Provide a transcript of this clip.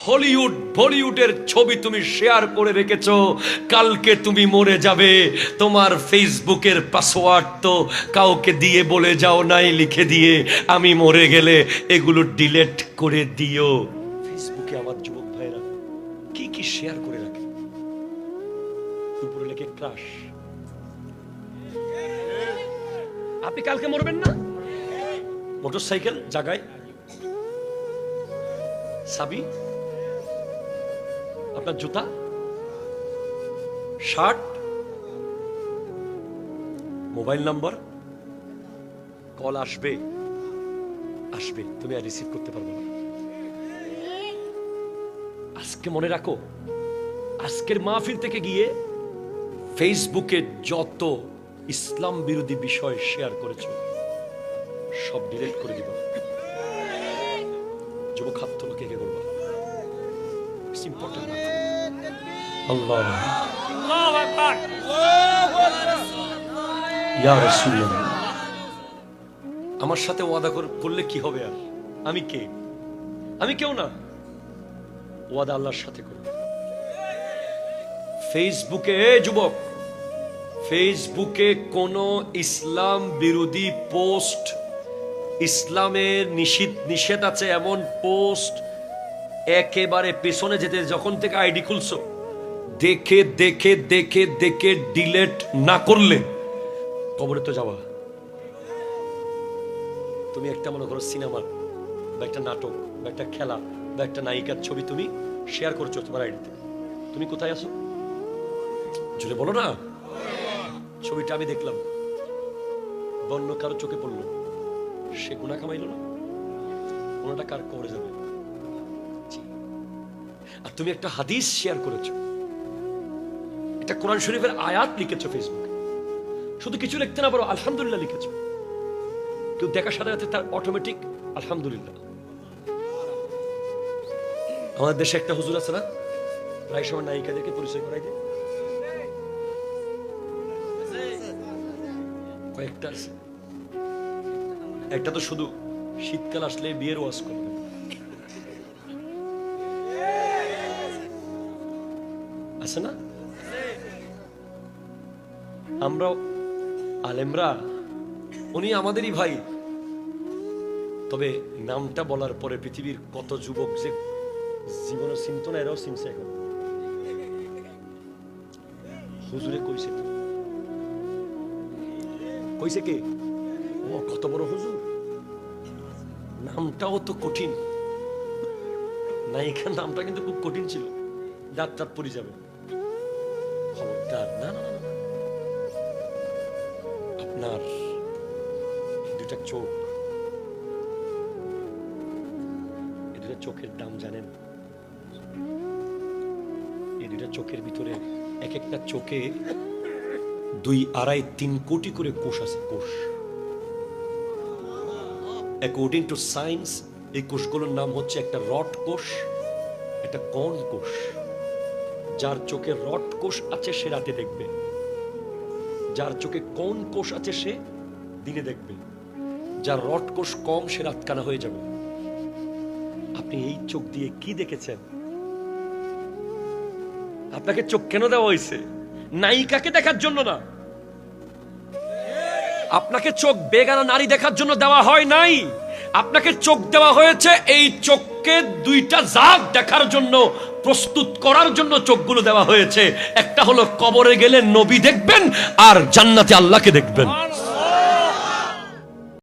Hollywood বলিউডের ছবি তুমি শেয়ার করে রেখেছো, কালকে তুমি মরে যাবে, তোমার ফেসবুকের পাসওয়ার্ড তো কাউকে দিয়ে বলে যাও নাই, লিখে দিয়ে আমি মরে গেলে এগুলো ডিলিট করে দিও। ফেসবুকে আমার যুবক ভাইরা কি কি শেয়ার করে রাখে, উপরে লেখে ক্রাশ। আপনি কালকে মরবেন না, মোটরসাইকেল জাগায় সাবি, আপনার জুতা, শার্ট, মোবাইল নাম্বার, কল আসবে আসবে, তুমি আর রিসিভ করতে পারবে না। আজকে মনে রাখো, আজকের মাহফিল থেকে গিয়ে ফেসবুকে যত ইসলাম বিরোধী বিষয় শেয়ার করেছো সব ডিলিট করে দিবা। যুবক হাত তোলো, কে কে করবা? It's important. Allah. Allahu Akbar. Ya Rasulullah. আমার সাথে ওয়াদা করলে কি হবে? আর আমি কে? আমি কেউ না, ওয়াদা আল্লাহর সাথে করো। ফেসবুকে যুবক, ফেসবুকে কোনো ইসলাম বিরোধী পোস্ট, ইসলামের নিষেধ আছে এমন পোস্ট একেবারে পেছনে যেতে, যখন থেকে আইডি খুলছো দেখে দেখে দেখে দেখে ডিলিট না করলে কবরে তো যাওয়া। তুমি একটা মনে করো সিনেমা বা একটা নাটক বা একটা খেলা বা একটা নায়িকার ছবি তুমি শেয়ার করছো তোমার আইডিতে, তুমি কোথায় আছো? জোরে বলো না। ছবিটা আমি দেখলাম, বন্য কারো চোখে পড়লো, সে গুনাহ কামাইলো না? গুনাহটা কার কবরে যাবে? আর তুমি একটা হাদিস শেয়ার করেছো, একটা কোরআন শরীফের আয়াত লিখেছো ফেসবুকে, শুধু কিছু লিখতে না পারো আলহামদুলিল্লাহ লিখেছো, কেউ দেখার সাথে সাথে তার অটোমেটিক আলহামদুলিল্লাহ। আমাদের দেশে একটা হুজুর আছে না, প্রায় সময় নায়িকাদেরকে পরিচয় করাই দেয়, কয়েকটা আছে। একটা তো শুধু শীতকাল আসলে বিয়ের ওয়াজ করবে, আছে না? আমরা আলেমরা, উনি আমাদেরই ভাই, তবে নামটা বলার পরে পৃথিবীর কত যুবক যে জীবনে চিনত না, এরাও চিনছে এখন। হুজুরে কইছে, কইছে কে? ও কত বড় হুজুর, নামটাও তো কঠিন, নায়িকার নামটা কিন্তু খুব কঠিন ছিল, দাঁত টাত পড়ে যাবে। খবরদার, না না না, আপনার দুটা চোখ, এই দুটা চোখের দাম জানেন? এই দুটা চোখের ভিতরে এক একটা চোখে 2, 2.5, 3 কোটি করে কোষ আছে। কোষ, অ্যাকর্ডিং টু সায়েন্স এই কোষগুলোর নাম হচ্ছে একটা রড কোষ, একটা কর্ন কোষ। যার চোখে রড কোষ আছে সে রাতে দেখবে, যার চোখে কর্ন কোষ আছে সে দিনে দেখবে, যার রড কোষ কম সে রাত কানা হয়ে যাবে। আপনি এই চোখ দিয়ে কি দেখেছেন? আপনাকে চোখ কেন দেওয়া হয়েছে? নায়িকাকে দেখার জন্য না, আপনাকে চোখ বেগানা নারী দেখার জন্য দেওয়া হয় নাই। আপনাকে চোখ দেওয়া হয়েছে এই চোখকে 2টা জাত দেখার জন্য, প্রস্তুত করার জন্য চোখগুলো দেওয়া হয়েছে। একটা হলো কবরে গেলে নবী দেখবেন, আর জান্নাতে আল্লাহকে দেখবেন।